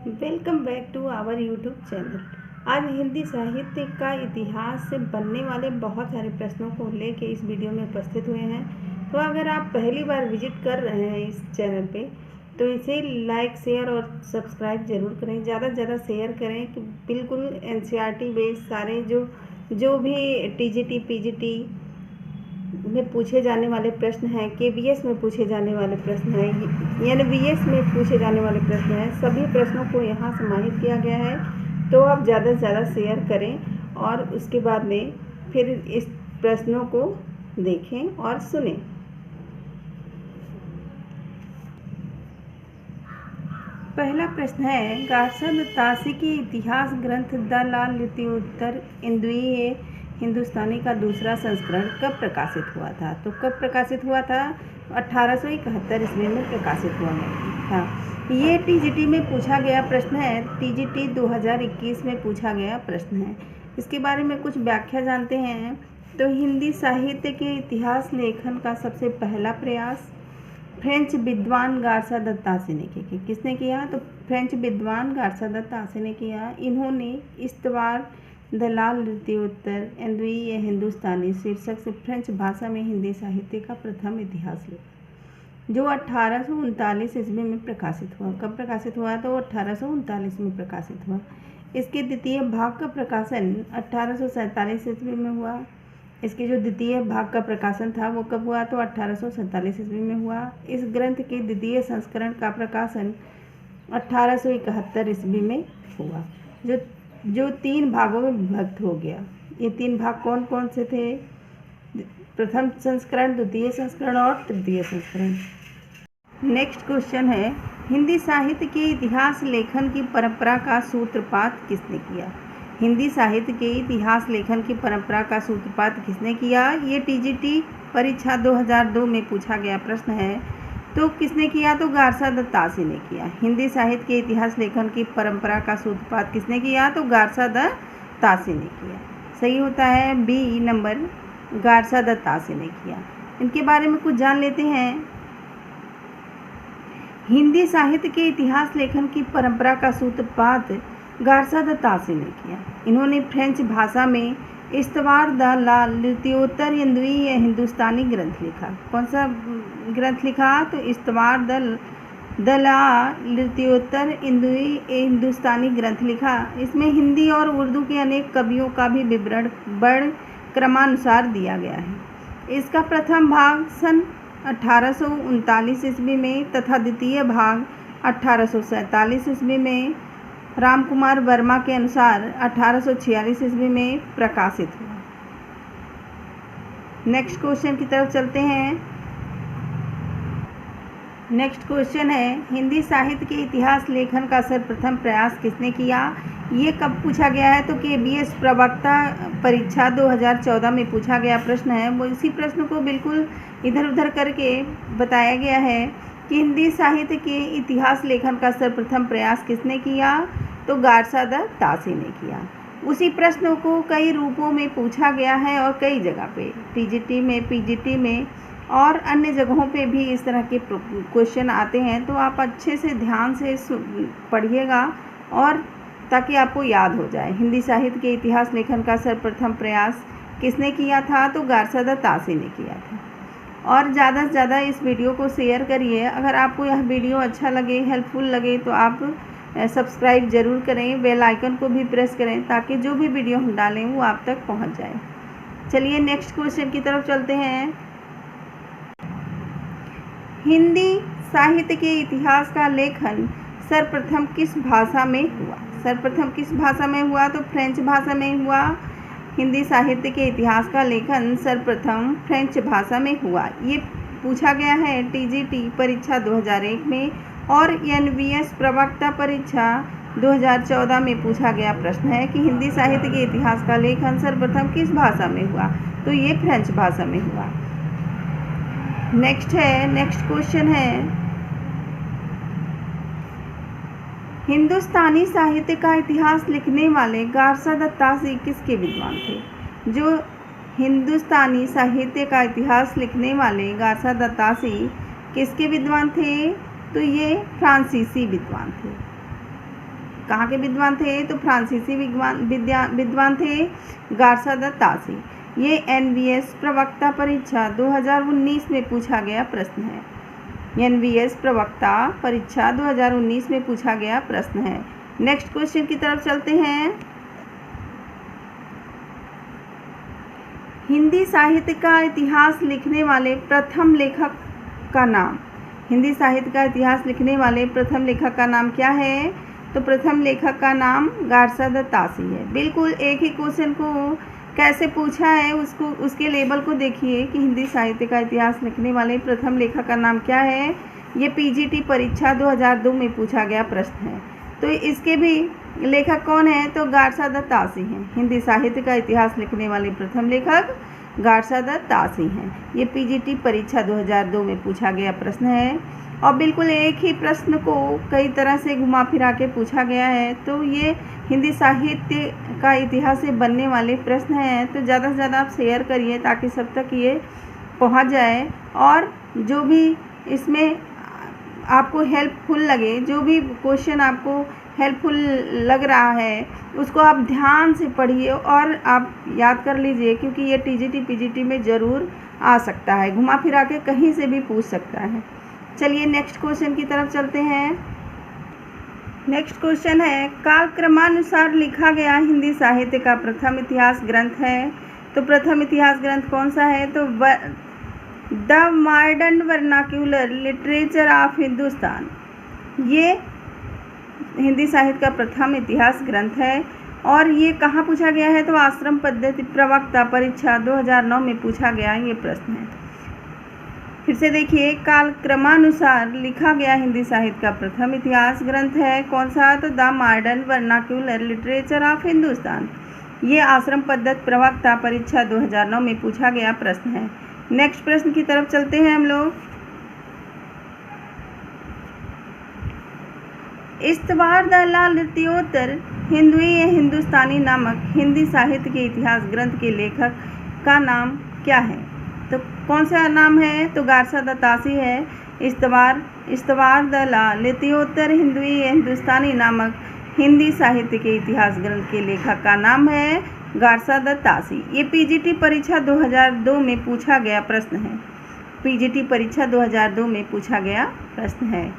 Welcome back to our YouTube channel. आज हिंदी साहित्य का इतिहास से बनने वाले बहुत सारे प्रश्नों को लेके इस वीडियो में उपस्थित हुए हैं। तो अगर आप पहली बार विजिट कर रहे हैं इस चैनल पे तो इसे लाइक, शेयर और सब्सक्राइब ज़रूर करें। ज़्यादा से ज़्यादा शेयर करें कि बिल्कुल एनसीईआरटी बेस्ड सारे जो भी टीजीटी, पीजीटी में पूछे जाने वाले प्रश्न हैं, केवीएस में पूछे जाने वाले प्रश्न हैं, एनवीएस में पूछे जाने वाले प्रश्न हैं, सभी प्रश्नों को यहाँ समाहित किया गया है। तो आप ज़्यादा से ज़्यादा शेयर करें और उसके बाद में फिर इस प्रश्नों को देखें और सुनें। पहला प्रश्न है, गारसा दत्तासी के इतिहास ग्रंथ द लाल लित्योत्तर इंद्वीय हिंदुस्तानी का दूसरा संस्करण कब प्रकाशित हुआ था? तो कब प्रकाशित हुआ था? 1871 ईस्वी में प्रकाशित हुआ था। ये टीजीटी में पूछा गया प्रश्न है। टीजीटी 2021 में पूछा गया प्रश्न है। इसके बारे में कुछ व्याख्या जानते हैं। तो हिंदी साहित्य के इतिहास लेखन का सबसे पहला प्रयास फ्रेंच विद्वान गारसा दत्तासी ने किया। किसने किया? तो फ्रेंच विद्वान गारसा दत्तासी ने किया। इन्होंने इस्तवार द लाल लित्योत्तर इंद्वीय हिंदुस्तानी शीर्षक से फ्रेंच भाषा में हिंदी साहित्य का प्रथम इतिहास लिखा, जो 1839 ईस्वी में प्रकाशित हुआ। कब प्रकाशित हुआ? तो 1839 में प्रकाशित हुआ। इसके द्वितीय भाग का प्रकाशन 1847 ईस्वी में हुआ। इसके जो द्वितीय भाग का प्रकाशन था वो कब हुआ? तो 1847 ईस्वी में हुआ। इस ग्रंथ के द्वितीय संस्करण का प्रकाशन 1871 ईस्वी में हुआ, जो 3 भागों में विभक्त हो गया। ये 3 भाग कौन कौन से थे? प्रथम संस्करण, द्वितीय संस्करण और तृतीय संस्करण। नेक्स्ट क्वेश्चन है, हिंदी साहित्य के इतिहास लेखन की परंपरा का सूत्रपात किसने किया? हिंदी साहित्य के इतिहास लेखन की परंपरा का सूत्रपात किसने किया? ये टीजीटी परीक्षा 2002 में पूछा गया प्रश्न है। तो किसने किया? तो गारसा दत्तासी ने किया। हिंदी साहित्य के इतिहास लेखन की परंपरा का सूत्रपात किसने किया? तो गारसा दत्तासी ने किया। सही होता है बी नंबर, गारसा दत्तासी ने किया। इनके बारे में कुछ जान लेते हैं। हिंदी साहित्य के इतिहास लेखन की परंपरा का सूत्रपात गारसा दत्तासी ने किया। इन्होंने फ्रेंच भाषा में इस्तवार द लाल लित्योत्तर इंद्वीय हिंदुस्तानी ग्रंथ लिखा। कौन सा ग्रंथ लिखा? तो इस्तवार द लाल लित्योत्तर इंद्वीय हिंदुस्तानी ग्रंथ लिखा। इसमें हिंदी और उर्दू के अनेक कवियों का भी विवरण वर्ण क्रमानुसार दिया गया है। इसका प्रथम भाग सन 1839 ईस्वी में तथा द्वितीय भाग 1847 ईस्वी में रामकुमार वर्मा के अनुसार 1846 ईस्वी में प्रकाशित हुआ। नेक्स्ट क्वेश्चन की तरफ चलते हैं। नेक्स्ट क्वेश्चन है, हिंदी साहित्य के इतिहास लेखन का सर्वप्रथम प्रयास किसने किया? ये कब पूछा गया है? तो केवीएस प्रवक्ता परीक्षा 2014 में पूछा गया प्रश्न है। वो इसी प्रश्न को बिल्कुल इधर उधर करके बताया गया है कि हिंदी साहित्य के इतिहास लेखन का सर्वप्रथम प्रयास किसने किया? तो गारसा दत्तासी ने किया। उसी प्रश्न को कई रूपों में पूछा गया है और कई जगह पे, टीजीटी में, पीजीटी में और अन्य जगहों पे भी इस तरह के क्वेश्चन आते हैं। तो आप अच्छे से ध्यान से पढ़िएगा और ताकि आपको याद हो जाए। हिंदी साहित्य के इतिहास लेखन का सर्वप्रथम प्रयास किसने किया था? तो गारसा दत्तासी ने किया था। और ज़्यादा से ज़्यादा इस वीडियो को शेयर करिए। अगर आपको यह वीडियो अच्छा लगे, हेल्पफुल लगे तो आप सब्सक्राइब ज़रूर करें, बेल आइकन को भी प्रेस करें ताकि जो भी वीडियो हम डालें वो आप तक पहुंच जाए। चलिए नेक्स्ट क्वेश्चन की तरफ चलते हैं। हिंदी साहित्य के इतिहास का लेखन सर्वप्रथम किस भाषा में हुआ? सर्वप्रथम किस भाषा में हुआ? तो फ्रेंच भाषा में हुआ। हिंदी साहित्य के इतिहास का लेखन सर्वप्रथम फ्रेंच भाषा में हुआ। ये पूछा गया है टीजीटी परीक्षा 2001 में और एनवीएस प्रवक्ता परीक्षा 2014 में पूछा गया प्रश्न है कि हिंदी साहित्य के इतिहास का लेखन सर्वप्रथम किस भाषा में हुआ? तो ये फ्रेंच भाषा में हुआ। नेक्स्ट क्वेश्चन है, हिंदुस्तानी साहित्य का इतिहास लिखने वाले गारसा दत्तासी किसके विद्वान थे? जो हिंदुस्तानी साहित्य का इतिहास लिखने वाले गारसा दत्तासी किसके विद्वान थे? तो ये फ्रांसीसी विद्वान थे। कहाँ के विद्वान थे? तो फ्रांसीसी विद्वान थे गार्सा द तासी। ये NVS प्रवक्ता परीक्षा 2019 में पूछा गया प्रश्न है। NVS प्रवक्ता परीक्षा 2019 में पूछा गया प्रश्न है। नेक्स्ट क्वेश्चन की तरफ चलते हैं। हिंदी साहित्य का इतिहास लिखने वाले प्रथम लेखक का नाम। हिंदी साहित्य का इतिहास लिखने वाले प्रथम लेखक का नाम क्या है? तो प्रथम लेखक का नाम गार्सा द तासी है। बिल्कुल एक ही क्वेश्चन को कैसे पूछा है उसको, उसके लेबल को देखिए कि हिंदी साहित्य का इतिहास लिखने वाले प्रथम लेखक का नाम क्या है। ये PGT परीक्षा 2002 में पूछा गया प्रश्न है। तो इसके भी लेखक कौन है? तो गार्सा द तासी हैं। हिंदी साहित्य का इतिहास लिखने वाले प्रथम लेखक गार्सा द तासी हैं। ये PGT परीक्षा 2002 में पूछा गया प्रश्न है। और बिल्कुल एक ही प्रश्न को कई तरह से घुमा फिरा के पूछा गया है। तो ये हिंदी साहित्य का इतिहास से बनने वाले प्रश्न हैं। तो ज़्यादा से ज़्यादा आप शेयर करिए ताकि सब तक ये पहुंच जाए। और जो भी इसमें आपको हेल्पफुल लगे, जो भी क्वेश्चन आपको हेल्पफुल लग रहा है, उसको आप ध्यान से पढ़िए और आप याद कर लीजिए, क्योंकि ये TGT PGT में ज़रूर आ सकता है, घुमा फिरा के कहीं से भी पूछ सकता है। चलिए नेक्स्ट क्वेश्चन की तरफ चलते हैं। नेक्स्ट क्वेश्चन है, कालक्रमानुसार लिखा गया हिंदी साहित्य का प्रथम इतिहास ग्रंथ है। तो प्रथम इतिहास ग्रंथ कौन सा है? तो the modern vernacular literature of Hindustan. ये हिंदी साहित्य का प्रथम इतिहास ग्रंथ है। और ये कहाँ पूछा गया है? तो आश्रम पद्धति प्रवक्ता परीक्षा 2009 में पूछा गया ये प्रश्न है। फिर से देखिए, कालक्रमानुसार लिखा गया हिंदी साहित्य का प्रथम इतिहास ग्रंथ है कौन सा? तो the modern vernacular literature of Hindustan. ये आश्रम पद्धति प्रवक्ता परीक्षा 2009 में पूछा गया प्रश्न है। नेक्स्ट प्रश्न की तरफ चलते हैं हम लोग। इस्तवार द लालित्योत्तर हिंदुस्तानी नामक हिंदी साहित्य के इतिहास ग्रंथ के लेखक का नाम क्या है? तो कौन सा नाम है? तो गार्सा द तासी है। इस्तवार द लालित्योत्तर हिंदुस्तानी नामक हिंदी साहित्य के इतिहास ग्रंथ के लेखक का नाम है गार्सा द तासी। ये PGT परीक्षा 2002 में पूछा गया प्रश्न है। PGT परीक्षा 2002 में पूछा गया प्रश्न है।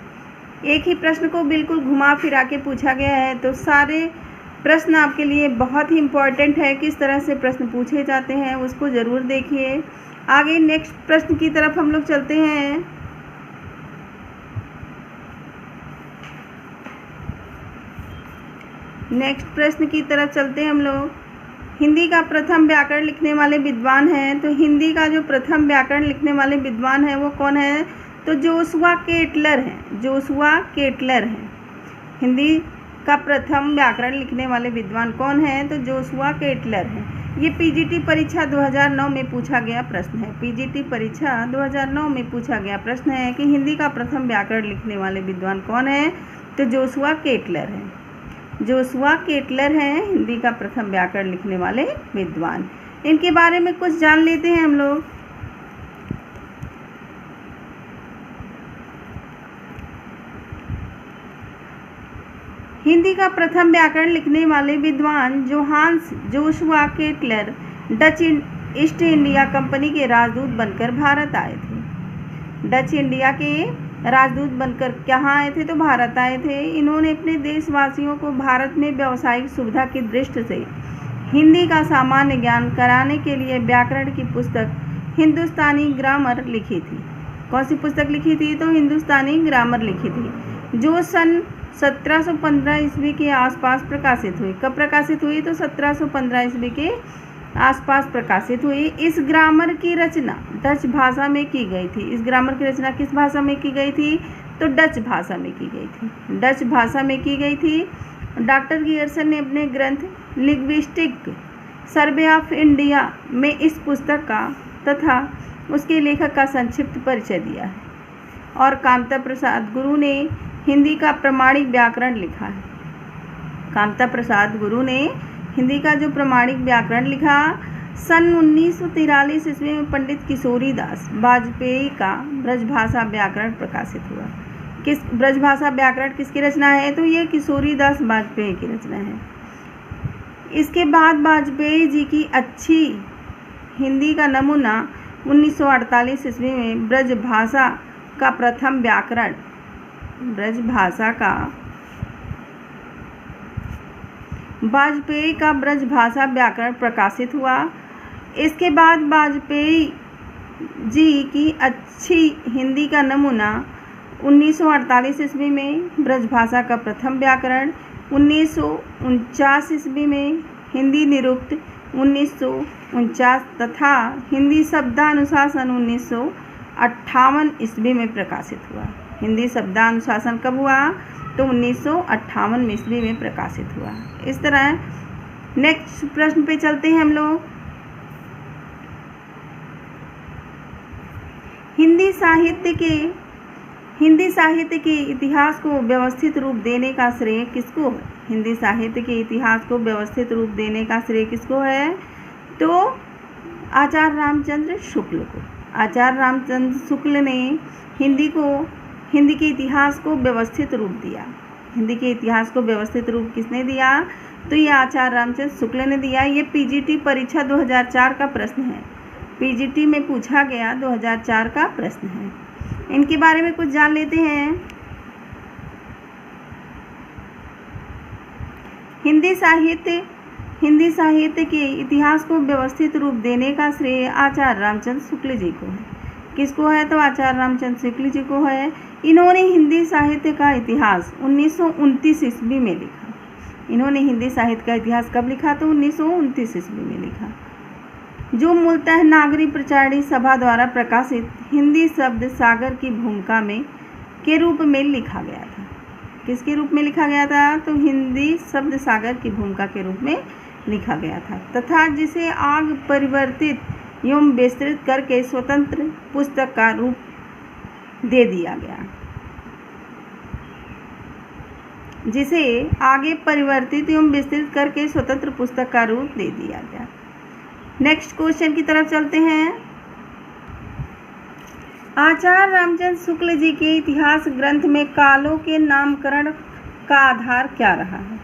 एक ही प्रश्न को बिल्कुल घुमा फिरा के पूछा गया है। तो सारे प्रश्न आपके लिए बहुत ही इम्पोर्टेंट है, किस तरह से प्रश्न पूछे जाते हैं उसको ज़रूर देखिए। आगे नेक्स्ट प्रश्न की तरफ हम लोग चलते हैं। नेक्स्ट प्रश्न की तरफ चलते हैं हम लोग। हिंदी का प्रथम व्याकरण लिखने वाले विद्वान हैं। तो हिंदी का जो प्रथम व्याकरण लिखने वाले विद्वान हैं वो कौन है? तो जोशुआ केटलर हैं। जोशुआ केटलर हैं। हिंदी का प्रथम व्याकरण लिखने वाले विद्वान कौन है? तो जोशुआ केटलर हैं। ये PGT परीक्षा 2009 में पूछा गया प्रश्न है। PGT परीक्षा 2009 में पूछा गया प्रश्न है कि हिंदी का प्रथम व्याकरण लिखने वाले विद्वान कौन है? तो जोशुआ केटलर हैं। जोशुआ केटलर हैं हिंदी का प्रथम व्याकरण लिखने वाले विद्वान। इनके बारे में कुछ जान लेते हैं हम लोग। हिंदी का प्रथम व्याकरण लिखने वाले विद्वान Johannes Joshua Ketelaar Dutch East India Company के राजदूत बनकर भारत आए थे। डच इंडिया के राजदूत बनकर कहाँ आए थे? तो भारत आए थे। इन्होंने अपने देशवासियों को भारत में व्यावसायिक सुविधा की दृष्टि से हिंदी का सामान्य ज्ञान कराने के लिए व्याकरण की पुस्तक हिंदुस्तानी ग्रामर लिखी थी। कौन सी पुस्तक लिखी थी? तो हिंदुस्तानी ग्रामर लिखी थी, जो सन 1715 ईस्वी के आसपास प्रकाशित हुई। कब प्रकाशित हुई? तो 1715 ईस्वी के आसपास प्रकाशित हुई। इस ग्रामर की रचना डच भाषा में की गई थी। इस ग्रामर की रचना किस भाषा में की गई थी? तो डच भाषा में की गई थी। डच भाषा में की गई थी। डॉक्टर गियर्सन ने अपने ग्रंथ लिंग्विस्टिक सर्वे ऑफ इंडिया में इस पुस्तक का तथा उसके लेखक का संक्षिप्त परिचय दिया है। और कामता प्रसाद गुरु ने हिंदी का प्रमाणिक व्याकरण लिखा है। कामता प्रसाद गुरु ने हिंदी का जो प्रमाणिक व्याकरण लिखा, सन 1943 ईस्वी में पंडित किशोरी दास वाजपेयी का ब्रजभाषा व्याकरण प्रकाशित हुआ। किस ब्रजभाषा व्याकरण किसकी रचना है? तो ये किशोरीदास वाजपेयी की रचना है। इसके बाद वाजपेयी जी की अच्छी हिंदी का नमूना 1948 ईस्वी में ब्रजभाषा का प्रथम व्याकरण, वाजपेयी का ब्रजभाषा व्याकरण प्रकाशित हुआ। इसके बाद वाजपेयी जी की अच्छी हिंदी का नमूना 1948 ईस्वी में ब्रजभाषा का प्रथम व्याकरण, 1949 ईस्वी में हिंदी निरुक्त 1949 तथा हिंदी शब्दानुशासन 1958 ईस्वी में प्रकाशित हुआ। हिंदी शब्दानुशासन कब हुआ? तो 1958 ईस्वी में प्रकाशित हुआ। इस तरह नेक्स्ट प्रश्न पे चलते हैं हम लोग। हिंदी साहित्य के इतिहास को व्यवस्थित रूप देने का श्रेय किसको है? हिंदी साहित्य के इतिहास को व्यवस्थित रूप देने का श्रेय किसको है? तो आचार्य रामचंद्र शुक्ल को। आचार्य रामचंद्र शुक्ल ने हिंदी के इतिहास को व्यवस्थित रूप दिया। हिंदी के इतिहास को व्यवस्थित रूप किसने दिया? तो ये आचार्य रामचंद्र शुक्ल ने दिया। ये पीजीटी परीक्षा 2004 का प्रश्न है। पीजीटी में पूछा गया 2004 का प्रश्न है। इनके बारे में कुछ जान लेते हैं। हिंदी साहित्य के इतिहास को व्यवस्थित रूप देने का श्रेय आचार्य रामचंद्र शुक्ल जी को है। किसको है? तो आचार्य रामचंद्र शुक्ल जी को है। इन्होंने हिंदी साहित्य का इतिहास 1929 ईस्वी में लिखा। इन्होंने हिंदी साहित्य का इतिहास कब लिखा? तो 1929 ईस्वी में लिखा, जो मूलतः नागरी प्रचारणी सभा द्वारा प्रकाशित हिंदी शब्द सागर की भूमिका में के रूप में लिखा गया था। किसके रूप में लिखा गया था? तो हिंदी शब्द सागर की भूमिका के रूप में लिखा गया था तथा जिसे आग परिवर्तित एवं विस्तृत करके स्वतंत्र पुस्तक का रूप दे दिया गया। जिसे आगे परिवर्तित एवं विस्तृत करके स्वतंत्र पुस्तक का रूप दे दिया गया। नेक्स्ट क्वेश्चन की तरफ चलते हैं। आचार्य रामचंद्र शुक्ल जी के इतिहास ग्रंथ में कालों के नामकरण का आधार क्या रहा है?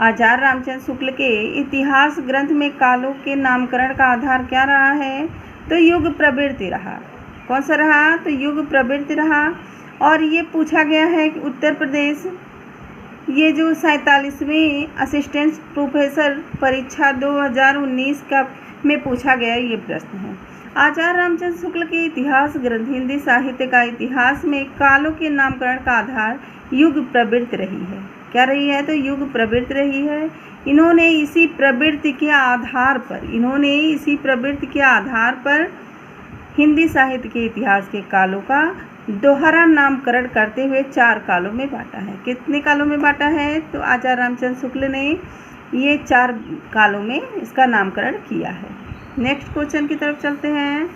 आचार्य रामचंद्र शुक्ल के इतिहास ग्रंथ में कालों के नामकरण का आधार क्या रहा है? तो युग प्रवृत्ति रहा। कौन सा रहा? तो युग प्रवृत्ति रहा। और ये पूछा गया है कि उत्तर प्रदेश, ये जो 47वीं असिस्टेंट प्रोफेसर परीक्षा 2019 का में पूछा गया ये प्रश्न है। आचार्य रामचंद्र शुक्ल के इतिहास ग्रंथ हिंदी साहित्य का इतिहास में कालों के नामकरण का आधार युग प्रवृत्ति रही है। क्या रही है? तो युग प्रवृत्ति रही है। इन्होंने इसी प्रवृत्ति के आधार पर हिंदी साहित्य के इतिहास के कालों का दोहरा नामकरण करते हुए 4 कालों में बांटा है। कितने कालों में बांटा है? तो आचार्य रामचंद्र शुक्ल ने ये 4 कालों में इसका नामकरण किया है। नेक्स्ट क्वेश्चन की तरफ चलते हैं।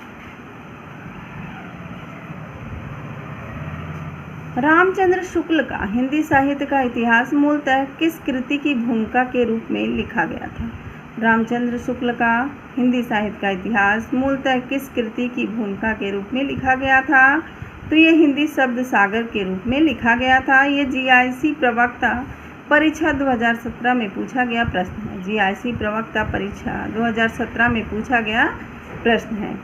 रामचंद्र शुक्ल का हिंदी साहित्य का इतिहास मूलतः किस कृति की भूमिका के रूप में लिखा गया था? रामचंद्र शुक्ल का हिंदी साहित्य का इतिहास मूलतः किस कृति की भूमिका के रूप में लिखा गया था? तो ये हिंदी शब्द सागर के रूप में लिखा गया था। ये जीआईसी प्रवक्ता परीक्षा 2017 में पूछा गया प्रश्न है। जीआईसी प्रवक्ता परीक्षा 2017 में पूछा गया प्रश्न है।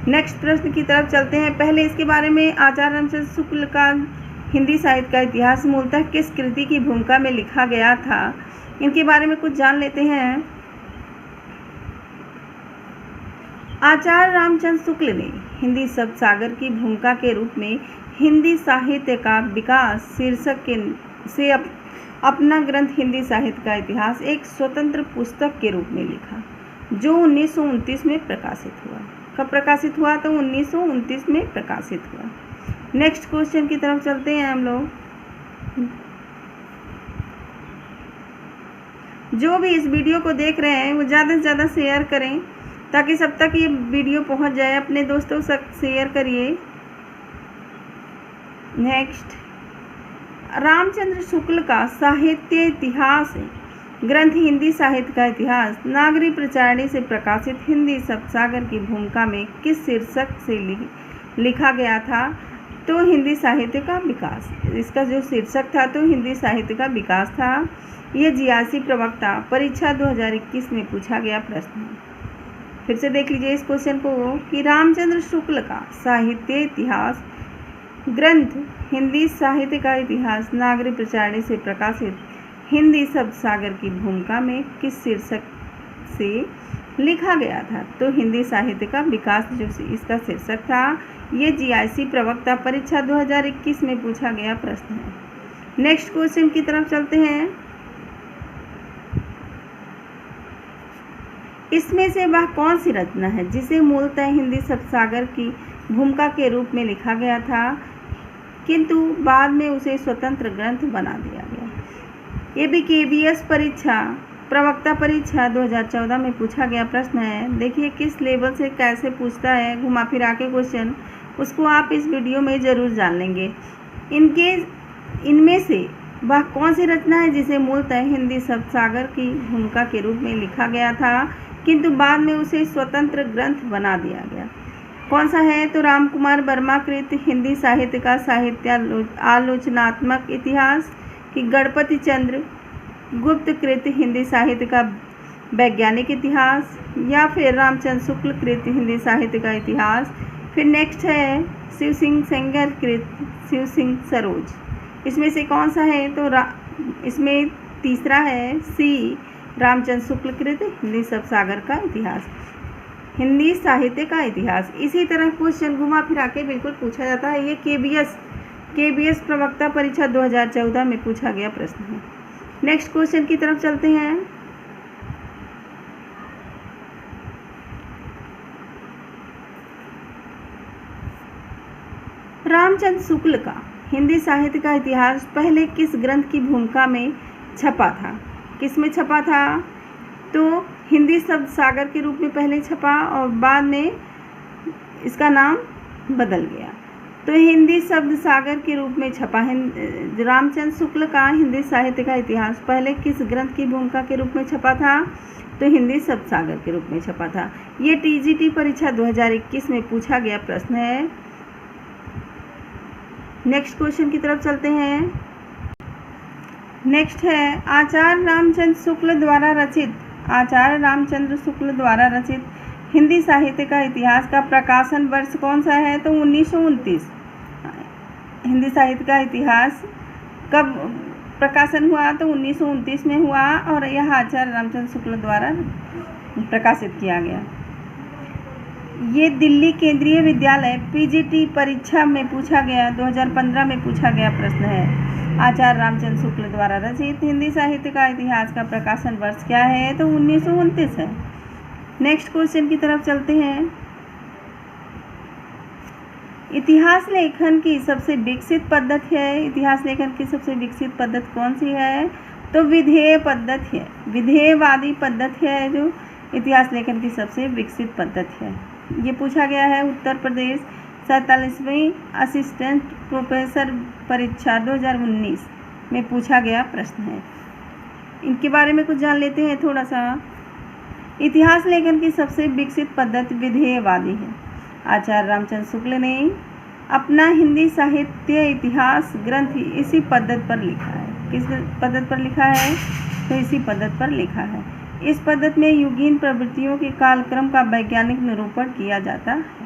नेक्स्ट प्रश्न की तरफ चलते हैं। पहले इसके बारे में आचार्य रामचंद्र शुक्ल का हिंदी साहित्य का इतिहास मूलतः किस कृति की भूमिका में लिखा गया था, इनके बारे में कुछ जान लेते हैं। आचार्य रामचंद्र शुक्ल ने हिंदी शब्द सागर की भूमिका के रूप में हिंदी साहित्य का विकास शीर्षक से अपना ग्रंथ हिंदी साहित्य का इतिहास एक स्वतंत्र पुस्तक के रूप में लिखा, जो 1929 में प्रकाशित हुआ। कब प्रकाशित हुआ? तो 1929 में प्रकाशित हुआ। नेक्स्ट क्वेश्चन की तरफ चलते हैं हम लोग। जो भी इस वीडियो को देख रहे हैं वो ज़्यादा से ज़्यादा शेयर करें ताकि सब तक ये वीडियो पहुंच जाए। अपने दोस्तों से शेयर करिए। नेक्स्ट, रामचंद्र शुक्ल का साहित्य इतिहास ग्रंथ हिंदी साहित्य का इतिहास नागरी प्रचारणी से प्रकाशित हिंदी शब्द सागर की भूमिका में किस शीर्षक से लिखा गया था? तो हिंदी साहित्य का विकास, इसका जो शीर्षक था तो हिंदी साहित्य का विकास था। ये जियासी प्रवक्ता परीक्षा 2021 में पूछा गया प्रश्न है। फिर से देख लीजिए इस क्वेश्चन को कि रामचंद्र शुक्ल का साहित्य इतिहास ग्रंथ हिंदी साहित्य का इतिहास नागरी प्रचारणी से प्रकाशित हिंदी शब्द सागर की भूमिका में किस शीर्षक से लिखा गया था। तो हिंदी साहित्य का विकास जो इसका शीर्षक था, ये जीआईसी प्रवक्ता परीक्षा 2021 में पूछा गया प्रश्न है। नेक्स्ट क्वेश्चन की तरफ चलते हैं। इसमें से वह कौन सी रचना है जिसे मूलतः हिंदी शब्द सागर की भूमिका के रूप में लिखा गया था, किंतु बाद में उसे स्वतंत्र ग्रंथ बना दिया गया। ये भी केबीएस परीक्षा प्रवक्ता परीक्षा 2014 में पूछा गया प्रश्न है। देखिए किस लेवल से कैसे पूछता है, घुमा फिरा के क्वेश्चन, उसको आप इस वीडियो में ज़रूर जान लेंगे। इनमें से वह कौन सी रचना है जिसे मूलतः हिंदी शब्द सागर की भूमिका के रूप में लिखा गया था, किंतु बाद में उसे स्वतंत्र ग्रंथ बना दिया गया। कौन सा है? तो रामकुमार वर्मा कृत हिंदी साहित्य का साहित्य आलोचनात्मक इतिहास, कि गणपति चंद्र गुप्त कृत हिंदी साहित्य का वैज्ञानिक इतिहास, या फिर रामचंद्र शुक्ल कृत हिंदी साहित्य का इतिहास। फिर नेक्स्ट है शिव सिंह सेंगर कृत शिव सिंह सरोज। इसमें से कौन सा है? तो इसमें तीसरा है सी, रामचंद्र शुक्ल कृत हिंदी शब्द सागर का इतिहास, हिंदी साहित्य का इतिहास। इसी तरह क्वेश्चन घुमा फिरा के बिल्कुल पूछा जाता है। ये केबीएस प्रवक्ता परीक्षा 2014 में पूछा गया प्रश्न है। नेक्स्ट क्वेश्चन की तरफ चलते हैं। रामचंद्र शुक्ल का हिंदी साहित्य का इतिहास पहले किस ग्रंथ की भूमिका में छपा था? किस में छपा था? तो हिंदी शब्द सागर के रूप में पहले छपा और बाद में इसका नाम बदल गया। तो हिंदी शब्द सागर के रूप में छपा है। रामचंद्र शुक्ल का हिंदी साहित्य का इतिहास पहले किस ग्रंथ की भूमिका के रूप में छपा था? तो हिंदी शब्द सागर के रूप में छपा था। ये टीजीटी परीक्षा 2021 में पूछा गया प्रश्न है। नेक्स्ट क्वेश्चन की तरफ चलते हैं। नेक्स्ट है आचार्य रामचंद्र शुक्ल द्वारा रचित हिंदी साहित्य का इतिहास का प्रकाशन वर्ष कौन सा है? तो 1929। हिंदी साहित्य का इतिहास कब प्रकाशन हुआ? तो 1929 में हुआ और यह आचार्य रामचंद्र शुक्ल द्वारा प्रकाशित किया गया। ये दिल्ली केंद्रीय विद्यालय पीजीटी परीक्षा में पूछा गया 2015 में पूछा गया प्रश्न है। आचार्य रामचंद्र शुक्ल द्वारा रचित हिंदी साहित्य का इतिहास का प्रकाशन वर्ष क्या है? तो 1929 है। नेक्स्ट क्वेश्चन की तरफ चलते हैं। इतिहास लेखन की सबसे विकसित पद्धति है। इतिहास लेखन की सबसे विकसित पद्धति कौन सी है? तो विधेय पद्धति है। विधेयवादी पद्धति है जो इतिहास लेखन की सबसे विकसित पद्धति है। ये पूछा गया है उत्तर प्रदेश 47वीं असिस्टेंट प्रोफेसर परीक्षा 2019 में पूछा गया प्रश्न है। इनके बारे में कुछ जान लेते हैं थोड़ा सा। इतिहास लेखन की सबसे विकसित पद्धति विधेयवादी है। आचार्य रामचंद्र शुक्ल ने अपना हिंदी साहित्य इतिहास ग्रंथ इसी पद्धति पर लिखा है। किस पद्धति पर लिखा है? तो इसी पद्धति पर लिखा है। इस पद्धति में युगीन प्रवृत्तियों के कालक्रम का वैज्ञानिक निरूपण किया जाता है।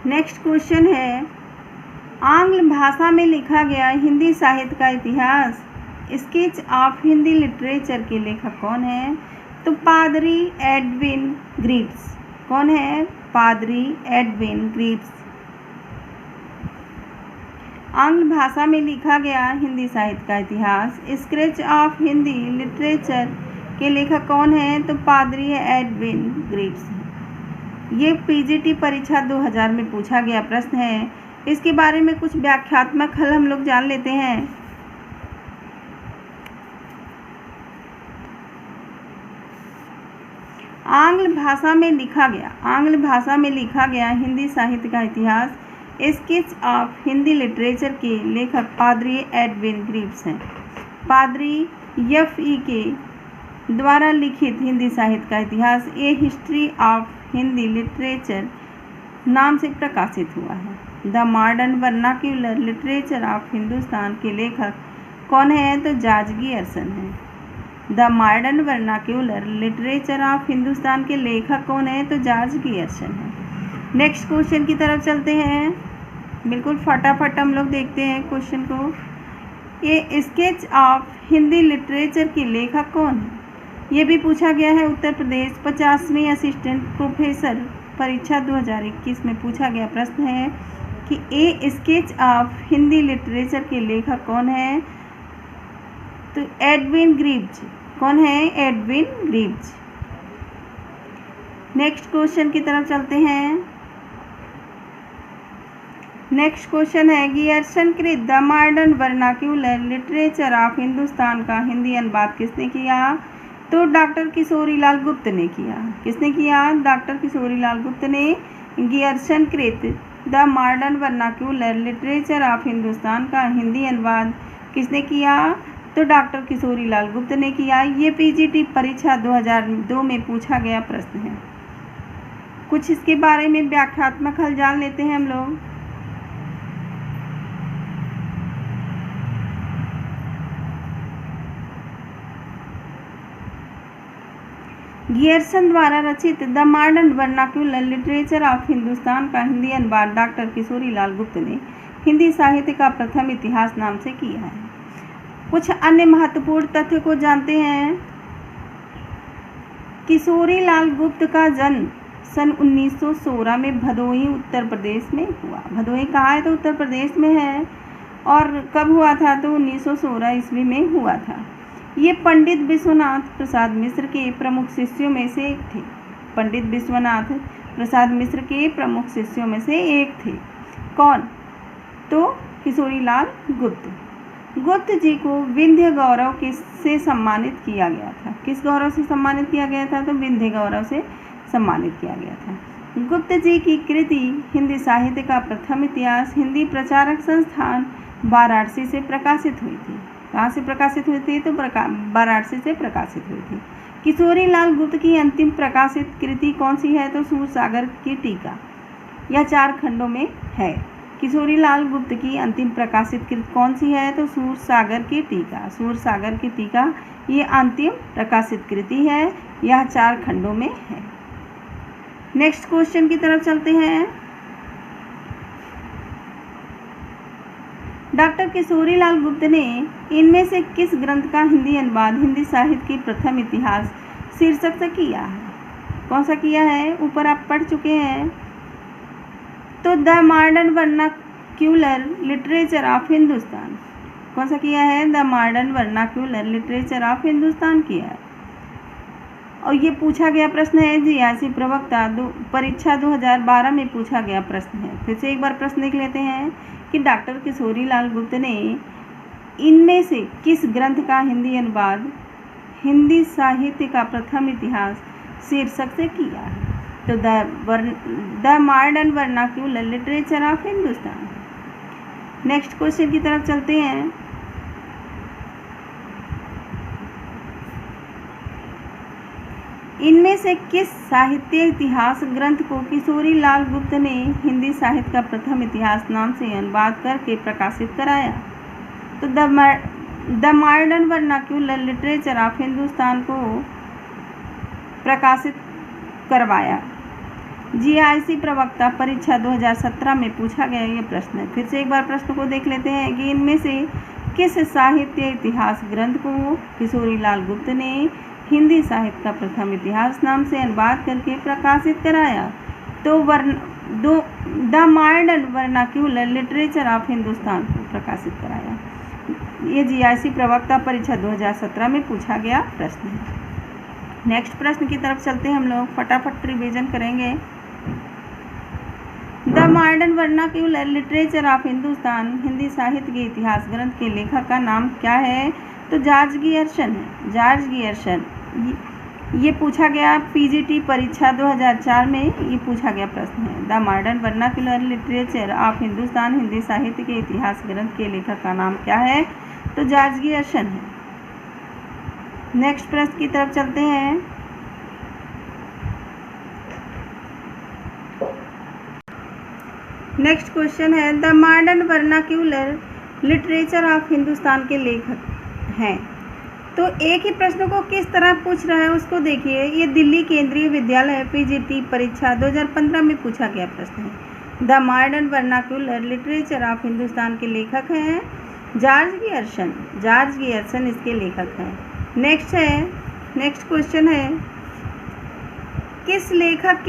नेक्स्ट क्वेश्चन है आंग्ल भाषा में लिखा गया हिंदी साहित्य का इतिहास स्केच ऑफ हिंदी लिटरेचर के लेखक कौन है? तो पादरी एडविन ग्रीव्स। कौन है? पादरी एडविन ग्रीव्स। आंग्ल भाषा में लिखा गया हिंदी साहित्य का इतिहास स्केच ऑफ हिंदी लिटरेचर के लेखक कौन है? तो पादरी एडविन ग्रीव्स। ये पीजीटी परीक्षा 2000 में पूछा गया प्रश्न है। इसके बारे में कुछ व्याख्यात्मक हल हम लोग जान लेते हैं। आंग्ल भाषा में लिखा गया हिंदी साहित्य का इतिहास स्केच ऑफ हिंदी लिटरेचर के लेखक पादरी एडविन ग्रीव्स हैं। पादरी एफ.ई. के द्वारा लिखित हिंदी साहित्य का इतिहास ए हिस्ट्री ऑफ हिंदी लिटरेचर नाम से प्रकाशित हुआ है। The modern vernacular literature of Hindustan के लेखक कौन है? तो जॉर्ज गियर्सन है। The modern vernacular literature of Hindustan के लेखक कौन है? तो जॉर्ज गियर्सन है। नेक्स्ट क्वेश्चन की तरफ चलते हैं, बिल्कुल फटाफट हम लोग देखते हैं क्वेश्चन को। ये स्केच ऑफ हिंदी लिटरेचर के लेखक कौन है? ये भी पूछा गया है उत्तर प्रदेश 50वीं असिस्टेंट प्रोफेसर परीक्षा 2021 में पूछा गया प्रश्न है कि ए स्केच ऑफ हिंदी लिटरेचर के लेखक कौन है? तो एडविन ग्रीव्ज। कौन है? एडविन ग्रीव्ज। नेक्स्ट क्वेश्चन की तरफ चलते हैं। नेक्स्ट क्वेश्चन है गियर्सन कृत the modern vernacular literature of Hindustan का हिंदी अनुवाद किसने किया? तो डॉक्टर किशोरी लाल गुप्त ने किया। किसने किया? डॉक्टर किशोरी लाल गुप्त ने गियर्सन कृत the modern vernacular literature of Hindustan का हिंदी अनुवाद किसने किया? तो डॉक्टर किशोरी लाल गुप्त ने किया। ये पीजीटी परीक्षा 2002 में पूछा गया प्रश्न है। कुछ इसके बारे में व्याख्यात्मक हल जान लेते हैं हम लोग। गियर्सन द्वारा रचित the modern vernacular literature of Hindustan का हिंदी अनुवाद डॉक्टर किशोरी लाल गुप्त ने हिंदी साहित्य का प्रथम इतिहास नाम से किया है। कुछ अन्य महत्वपूर्ण तथ्य को जानते हैं। किशोरी लाल गुप्त का जन्म सन 1916 में भदोही उत्तर प्रदेश में हुआ। भदोही कहाँ है? तो उत्तर प्रदेश में है। और कब हुआ था? तो 1916 ईस्वी में हुआ था। ये पंडित विश्वनाथ प्रसाद मिश्र के प्रमुख शिष्यों में से एक थे। पंडित विश्वनाथ प्रसाद मिश्र के प्रमुख शिष्यों में से एक थे। कौन? तो किशोरी लाल गुप्त। गुप्त जी को विंध्य गौरव से सम्मानित किया गया था। किस गौरव से सम्मानित किया गया था? तो विंध्य गौरव से सम्मानित किया गया था। गुप्त जी की कृति हिंदी साहित्य का प्रथम इतिहास हिंदी प्रचारक संस्थान वाराणसी से प्रकाशित हुई थी। कहाँ से प्रकाशित हुई थी? तो वाराणसी से प्रकाशित हुई थी। किशोरी लाल गुप्त की अंतिम प्रकाशित कृति कौन सी है? तो सूरसागर की टीका। यह 4 खंडों में है। किशोरी लाल गुप्त की अंतिम प्रकाशित कृति कौन सी है? तो सूरसागर की टीका। सूरसागर की टीका ये अंतिम प्रकाशित कृति है। यह 4 खंडों में है। नेक्स्ट क्वेश्चन की तरफ चलते हैं। डॉक्टर किशोरी लाल गुप्त ने इनमें से किस ग्रंथ का हिंदी अनुवाद हिंदी साहित्य की प्रथम इतिहास शीर्षक से किया है? कौन सा किया है? ऊपर आप पढ़ चुके हैं। तो the modern vernacular literature of Hindustan. कौन सा किया है? The modern vernacular literature of Hindustan किया है। और ये पूछा गया प्रश्न है जीआईसी प्रवक्ता परीक्षा 2012 में पूछा गया प्रश्न है। फिर से एक बार प्रश्न देख लेते हैं कि डॉक्टर किशोरी लाल गुप्त ने इनमें से किस ग्रंथ का हिंदी अनुवाद हिंदी साहित्य का प्रथम इतिहास शीर्षक से किया है? तो the modern vernacular literature of Hindustan. Next question की तरफ चलते हैं। इनमें से किस साहित्य इतिहास ग्रंथ को किशोरी लाल गुप्त ने हिंदी साहित्य का प्रथम इतिहास नाम से अनुवाद करके प्रकाशित कराया? तो the modern vernacular literature of Hindustan को प्रकाशित करवाया। जीआईसी प्रवक्ता परीक्षा 2017 में पूछा गया ये प्रश्न है। फिर से एक बार प्रश्न को देख लेते हैं कि इनमें से किस साहित्य इतिहास ग्रंथ को किशोरी लाल गुप्त ने हिंदी साहित्य का प्रथम इतिहास नाम से अनुवाद करके प्रकाशित कराया? तो the modern vernacular literature of Hindustan को प्रकाशित कराया। ये जीआईसी प्रवक्ता परीक्षा 2017 में पूछा गया प्रश्न है। नेक्स्ट प्रश्न की तरफ चलते हैं हम लोग, फटाफट रिवीजन करेंगे। The modern vernacular literature of Hindustan Hindi साहित्य के इतिहास ग्रंथ के लेखक का नाम क्या है? तो जॉर्ज गियर्सन है। George Gierson. ये पूछा गया पीजीटी परीक्षा 2004 में ये पूछा गया प्रश्न है। The modern vernacular literature of Hindustan Hindi साहित्य के इतिहास ग्रंथ के लेखक का नाम क्या है? तो जॉर्ज गियर्सन है। नेक्स्ट प्रश्न की तरफ चलते हैं। नेक्स्ट क्वेश्चन है the modern vernacular literature of Hindustan के लेखक हैं। तो एक ही प्रश्न को किस तरह पूछ रहा है उसको देखिए। ये दिल्ली केंद्रीय विद्यालय पीजीटी परीक्षा 2015 में पूछा गया प्रश्न है। The modern vernacular literature of Hindustan के लेखक हैं जॉर्ज गियर्सन इसके लेखक हैं। नेक्स्ट क्वेश्चन है किस लेखक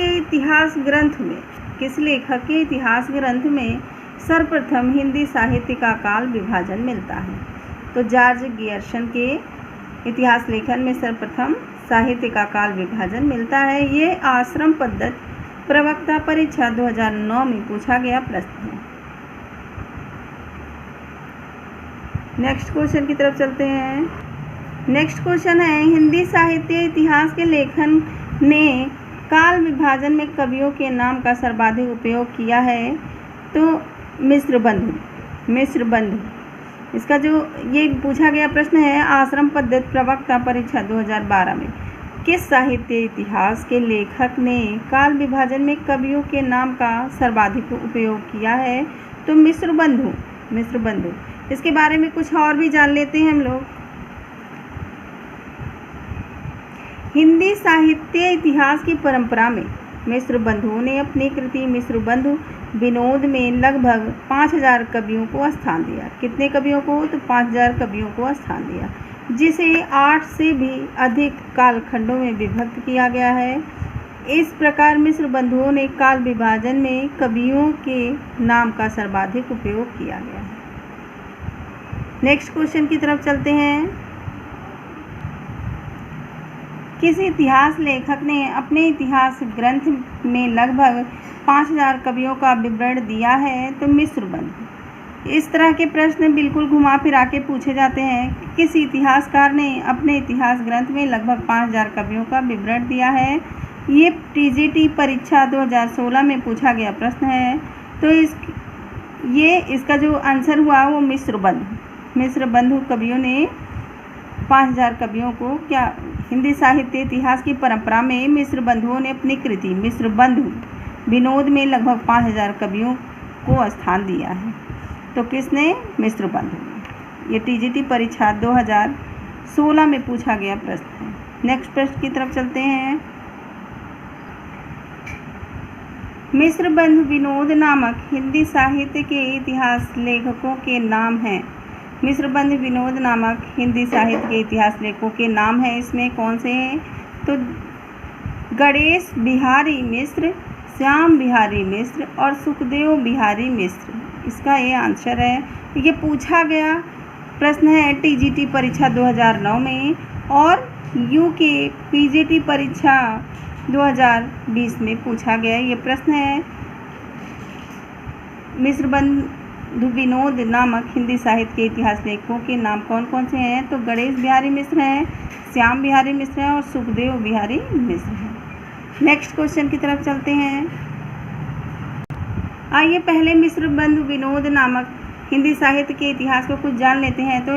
के इतिहास ग्रंथ में सर्वप्रथम हिंदी साहित्य का काल विभाजन मिलता है। तो जॉर्ज गियर्सन के इतिहास लेखन में सर्वप्रथम साहित्य का काल विभाजन मिलता है। ये आश्रम पद्धत प्रवक्ता परीक्षा 2009 में पूछा गया प्रश्न है। नेक्स्ट क्वेश्चन की तरफ चलते हैं। नेक्स्ट क्वेश्चन है हिंदी साहित्य इतिहास के लेखन ने काल विभाजन में कवियों के नाम का सर्वाधिक उपयोग किया है। तो मिश्र बंधु इसका जो ये पूछा गया प्रश्न है आश्रम पद्धत प्रवक्ता परीक्षा 2012 में किस साहित्य इतिहास के लेखक ने काल विभाजन में कवियों के नाम का सर्वाधिक उपयोग किया है। तो मिश्र बंधु इसके बारे में कुछ और भी जान लेते हैं हम लोग। हिंदी साहित्य इतिहास की परंपरा में मिश्र बंधुओं ने अपनी कृति मिश्र बंधु विनोद में लगभग 5000 कवियों को स्थान दिया। कितने कवियों को? तो 5000 कवियों को स्थान दिया, जिसे 8 से भी अधिक कालखंडों में विभक्त किया गया है। इस प्रकार मिश्र बंधुओं ने काल विभाजन में कवियों के नाम का सर्वाधिक उपयोग किया गया है। नेक्स्ट क्वेश्चन की तरफ चलते हैं। किस इतिहास लेखक ने अपने इतिहास ग्रंथ में लगभग 5000 कवियों का विवरण दिया है? तो मिश्र बंधु। इस तरह के प्रश्न बिल्कुल घुमा फिरा के पूछे जाते हैं। किस इतिहासकार ने अपने इतिहास ग्रंथ में लगभग 5000 कवियों का विवरण दिया है? ये टीजीटी परीक्षा 2016 में पूछा गया प्रश्न है। तो इसका जो आंसर हुआ वो मिश्र बंधु कवियों ने 5000 कवियों को हिंदी साहित्य इतिहास की परंपरा में मिश्र बंधुओं ने अपनी कृति मिश्र बंधु विनोद में लगभग 5000 कवियों को स्थान दिया है। तो किसने? मिश्र बंधु। ये टीजीटी परीक्षा 2016 में पूछा गया प्रश्न है। नेक्स्ट प्रश्न की तरफ चलते हैं। मिश्र बंधु विनोद नामक हिंदी साहित्य के इतिहास लेखकों के नाम हैं। मिश्र बंधु विनोद नामक हिंदी साहित्य के इतिहास लेखकों के नाम हैं। इसमें कौन से हैं? तो गणेश बिहारी मिश्र, श्याम बिहारी मिश्र और सुखदेव बिहारी मिश्र, इसका ये आंसर है। ये पूछा गया प्रश्न है टीजीटी परीक्षा 2009 में और यूके पीजीटी परीक्षा 2020 में पूछा गया ये प्रश्न है। मिश्र बंधु विनोद नामक हिंदी साहित्य के इतिहास लेखकों के नाम कौन कौन से हैं? तो गणेश बिहारी मिश्र हैं, श्याम बिहारी मिश्र हैं और सुखदेव बिहारी मिश्र हैं। नेक्स्ट क्वेश्चन की तरफ चलते हैं। आइए पहले मिश्र बंधु विनोद नामक हिंदी साहित्य के इतिहास को कुछ जान लेते हैं। तो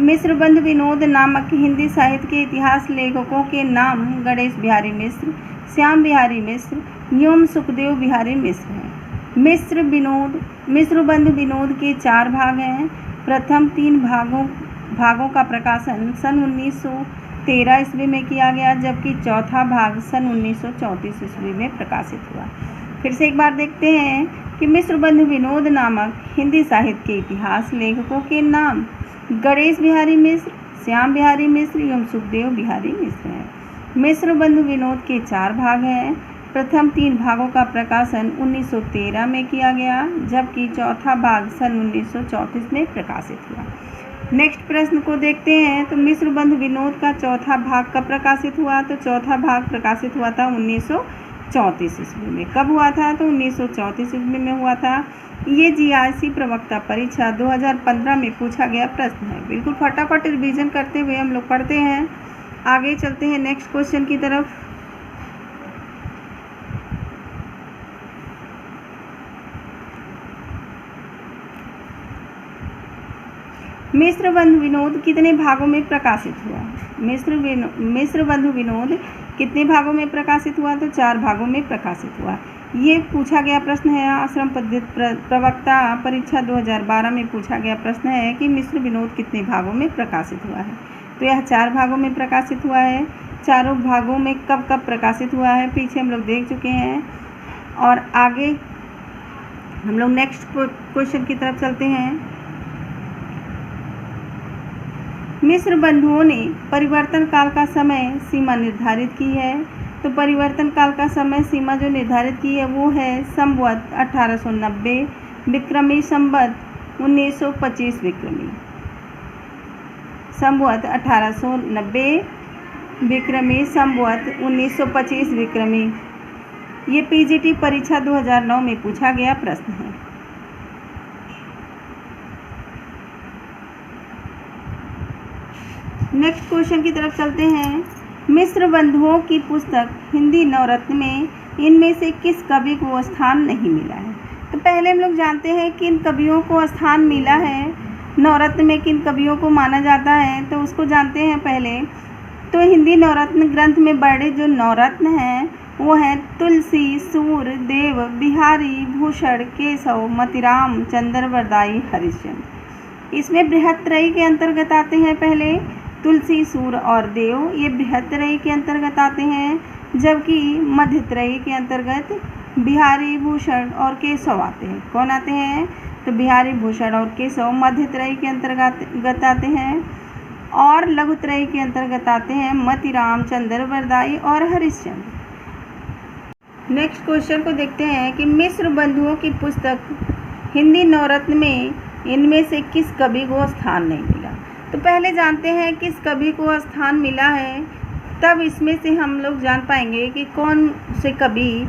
मिश्र बंधु विनोद नामक हिंदी साहित्य के इतिहास लेखकों के नाम गणेश बिहारी मिश्र, श्याम बिहारी मिश्र एवं सुखदेव बिहारी मिश्र हैं। मिश्र बंधु विनोद के 4 भाग हैं। प्रथम 3 भागों का प्रकाशन सन 1913 ईस्वी में किया गया, जबकि चौथा भाग सन 1934 ईस्वी में प्रकाशित हुआ। फिर से एक बार देखते हैं कि मिश्र बंधु विनोद नामक हिंदी साहित्य के इतिहास लेखकों के नाम गणेश बिहारी मिश्र, श्याम बिहारी मिश्र एवं सुखदेव बिहारी मिश्र हैं। मिश्र बंधु विनोद के 4 भाग हैं। प्रथम 3 भागों का प्रकाशन 1913 में किया गया, जबकि चौथा भाग सन 1934 में प्रकाशित हुआ। नेक्स्ट प्रश्न को देखते हैं। तो मिश्र बंधु विनोद का चौथा भाग कब प्रकाशित हुआ? तो चौथा भाग प्रकाशित हुआ था 1934 ईस्वी में। कब हुआ था? तो 1934 ईस्वी में हुआ था। ये जीआईसी प्रवक्ता परीक्षा 2015 में पूछा गया प्रश्न है। बिल्कुल फटाफट रिवीजन करते हुए हम लोग पढ़ते हैं। आगे चलते हैं नेक्स्ट क्वेश्चन की तरफ। मिश्र बंधु विनोद कितने भागों में प्रकाशित हुआ? मिश्र बंधु विनोद कितने भागों में प्रकाशित हुआ? तो 4 भागों में प्रकाशित हुआ। ये पूछा गया प्रश्न है। आश्रम पद्धति प्रवक्ता परीक्षा 2012 में पूछा गया प्रश्न है कि मिश्र विनोद कितने भागों में प्रकाशित हुआ है। तो यह 4 भागों में प्रकाशित हुआ है। चारों भागों में कब कब प्रकाशित हुआ है पीछे हम लोग देख चुके हैं। और आगे हम लोग नेक्स्ट क्वेश्चन की तरफ चलते हैं। मिश्र बंधुओं ने परिवर्तन काल का समय सीमा निर्धारित की है। तो परिवर्तन काल का समय सीमा जो निर्धारित की है वो है संवत 1890 विक्रमी संवत 1925 विक्रमी। संवत 1890 विक्रमी संवत 1925 विक्रमी। ये पीजीटी परीक्षा 2009 में पूछा गया प्रश्न है। नेक्स्ट क्वेश्चन की तरफ चलते हैं। मिश्र बंधुओं की पुस्तक हिंदी नवरत्न में इनमें से किस कवि को स्थान नहीं मिला है। तो पहले हम लोग जानते हैं किन कवियों को स्थान मिला है, नवरत्न में किन कवियों को माना जाता है, तो उसको जानते हैं पहले। तो हिंदी नवरत्न ग्रंथ में बड़े जो नवरत्न हैं वो हैं तुलसी, सूर, देव, बिहारी, भूषण, केशव, मतिराम, चंद्रवरदाई, हरिश्चंद्र। इसमें बृहत्त्रयी के अंतर्गत आते हैं। पहले तुलसी, सूर और देव ये बृहत्त्रयी के अंतर्गत आते हैं, जबकि मध्यत्रयी के अंतर्गत बिहारी, भूषण और केशव आते हैं। कौन आते हैं? तो बिहारी, भूषण और केशव मध्यत्रयी के अंतर्गत आते हैं। और लघुत्रयी के अंतर्गत आते हैं मतिराम, चंद्रवरदाई और हरिश्चंद्र। नेक्स्ट क्वेश्चन को देखते हैं कि मिश्र बंधुओं की पुस्तक हिंदी नवरत्न में इनमें से किस कवि को स्थान नहीं मिला। तो पहले जानते हैं किस कवि को स्थान मिला है, तब इसमें से हम लोग जान पाएंगे कि कौन से कवि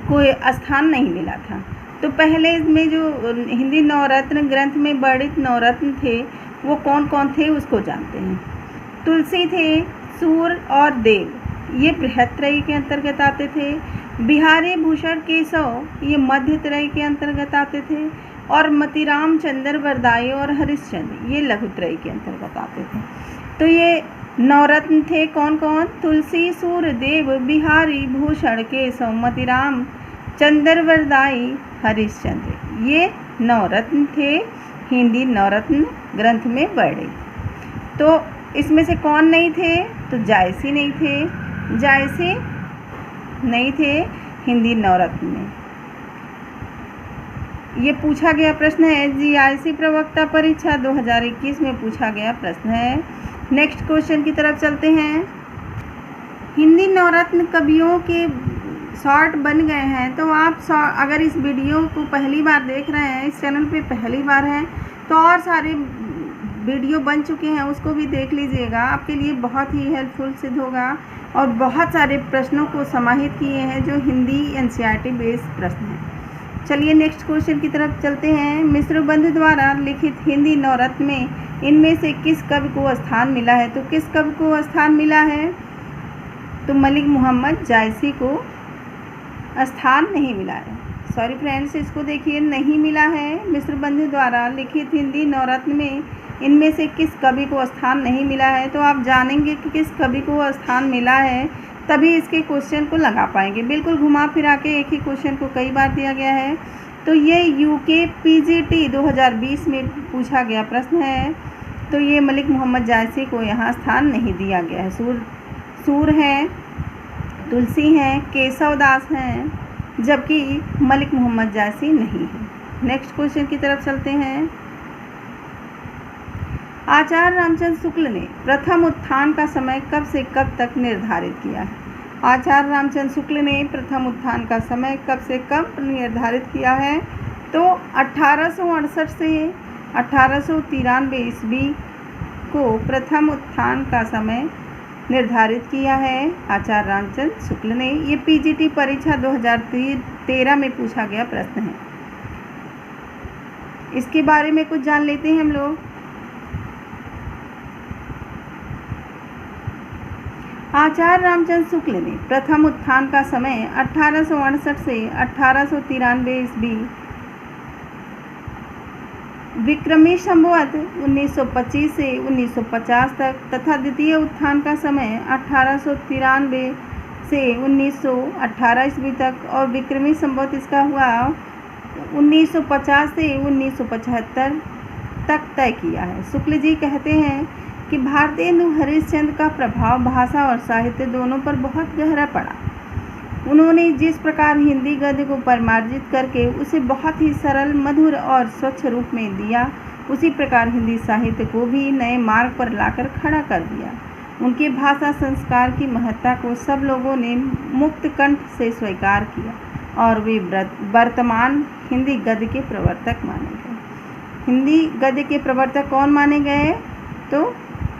को स्थान नहीं मिला था। तो पहले इसमें जो हिंदी नवरत्न ग्रंथ में वर्णित नवरत्न थे वो कौन कौन थे उसको जानते हैं। तुलसी थे, सूर और देव ये बृहत्त्रयी के अंतर्गत आते थे। बिहारी, भूषण, केशव ये मध्यत्रयी के अंतर्गत आते थे। और मतिराम, चंद्रवरदाई और हरिश्चंद्र ये लघुत्रयी के अंतर्गत आते थे। तो ये नवरत्न थे कौन कौन? तुलसी, सूर, देव, बिहारी, भूषण, केशव, मतिराम, चंद्रवरदाई, हरिश्चंद्र ये नवरत्न थे हिंदी नवरत्न ग्रंथ में वर्णित। तो इसमें से कौन नहीं थे? तो जायसी नहीं थे, जायसी नहीं थे हिंदी नवरत्न में। ये पूछा गया प्रश्न है, जीआईसी प्रवक्ता परीक्षा 2021 में पूछा गया प्रश्न है। नेक्स्ट क्वेश्चन की तरफ चलते हैं। हिंदी नवरत्न कवियों के शॉर्ट बन गए हैं। तो आप अगर इस वीडियो को पहली बार देख रहे हैं, इस चैनल पे पहली बार हैं, तो और सारे वीडियो बन चुके हैं उसको भी देख लीजिएगा, आपके लिए बहुत ही हेल्पफुल सिद्ध होगा। और बहुत सारे प्रश्नों को समाहित किए हैं जो हिंदी एनसीईआरटी बेस्ड प्रश्न हैं। चलिए नेक्स्ट क्वेश्चन की तरफ चलते हैं। मिश्र बंधु द्वारा लिखित हिंदी नवरत्न में इनमें से किस कवि को स्थान मिला है। तो किस कवि को स्थान मिला है? तो मलिक मोहम्मद जायसी को स्थान नहीं मिला है। सॉरी फ्रेंड्स, इसको देखिए, नहीं मिला है। मिश्र बंधु द्वारा लिखित हिंदी नवरत्न में इनमें से किस कवि को स्थान नहीं मिला है। तो आप जानेंगे कि किस कवि को स्थान मिला है तभी इसके क्वेश्चन को लगा पाएंगे। बिल्कुल घुमा फिरा के एक ही क्वेश्चन को कई बार दिया गया है। तो ये यूके पीजीटी 2020 में पूछा गया प्रश्न है। तो ये मलिक मोहम्मद जायसी को यहाँ स्थान नहीं दिया गया है। सूर हैं, तुलसी हैं, केशव दास हैं, जबकि मलिक मोहम्मद जायसी नहीं है। नेक्स्ट क्वेश्चन की तरफ चलते हैं। आचार्य रामचंद्र शुक्ल ने प्रथम उत्थान का समय कब से कब तक निर्धारित किया है। आचार्य रामचंद्र शुक्ल ने प्रथम उत्थान का समय कब से कब निर्धारित किया है। तो 1868 से 1893 ईस्वी को प्रथम उत्थान का समय निर्धारित किया है आचार्य रामचंद्र शुक्ल ने। ये पीजीटी परीक्षा 2013 में पूछा गया प्रश्न है। इसके बारे में कुछ जान लेते हैं हम लोग। आचार्य रामचंद्र शुक्ल ने प्रथम उत्थान का समय 1868 से 1893 ईस्वी विक्रमी संवत 1925 से 1950 तक तथा द्वितीय उत्थान का समय 1893 से 1918 ईस्वी तक और विक्रमी संवत इसका हुआ 1950 से 1975 तक तय किया है। शुक्ल जी कहते हैं कि भारतेंदु हरिश्चंद्र का प्रभाव भाषा और साहित्य दोनों पर बहुत गहरा पड़ा। उन्होंने जिस प्रकार हिंदी गद्य को परिमार्जित करके उसे बहुत ही सरल, मधुर और स्वच्छ रूप में दिया, उसी प्रकार हिंदी साहित्य को भी नए मार्ग पर लाकर खड़ा कर दिया। उनके भाषा संस्कार की महत्ता को सब लोगों ने मुक्त कंठ से स्वीकार किया और वे वर्तमान हिंदी गद्य के प्रवर्तक माने गए। हिंदी गद्य के प्रवर्तक कौन माने गए? तो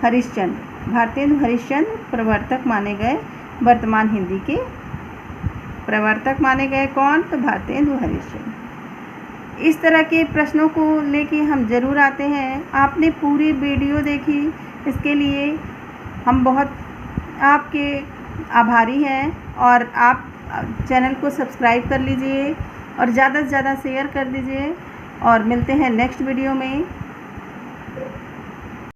हरिश्चंद्र, भारतेंदु हरिश्चंद्र प्रवर्तक माने गए। वर्तमान हिंदी के प्रवर्तक माने गए कौन? तो भारतेंदु हरिश्चंद्र। इस तरह के प्रश्नों को लेके हम ज़रूर आते हैं। आपने पूरी वीडियो देखी, इसके लिए हम बहुत आपके आभारी हैं और आप चैनल को सब्सक्राइब कर लीजिए और ज़्यादा से ज़्यादा शेयर कर दीजिए और मिलते हैं नेक्स्ट वीडियो में।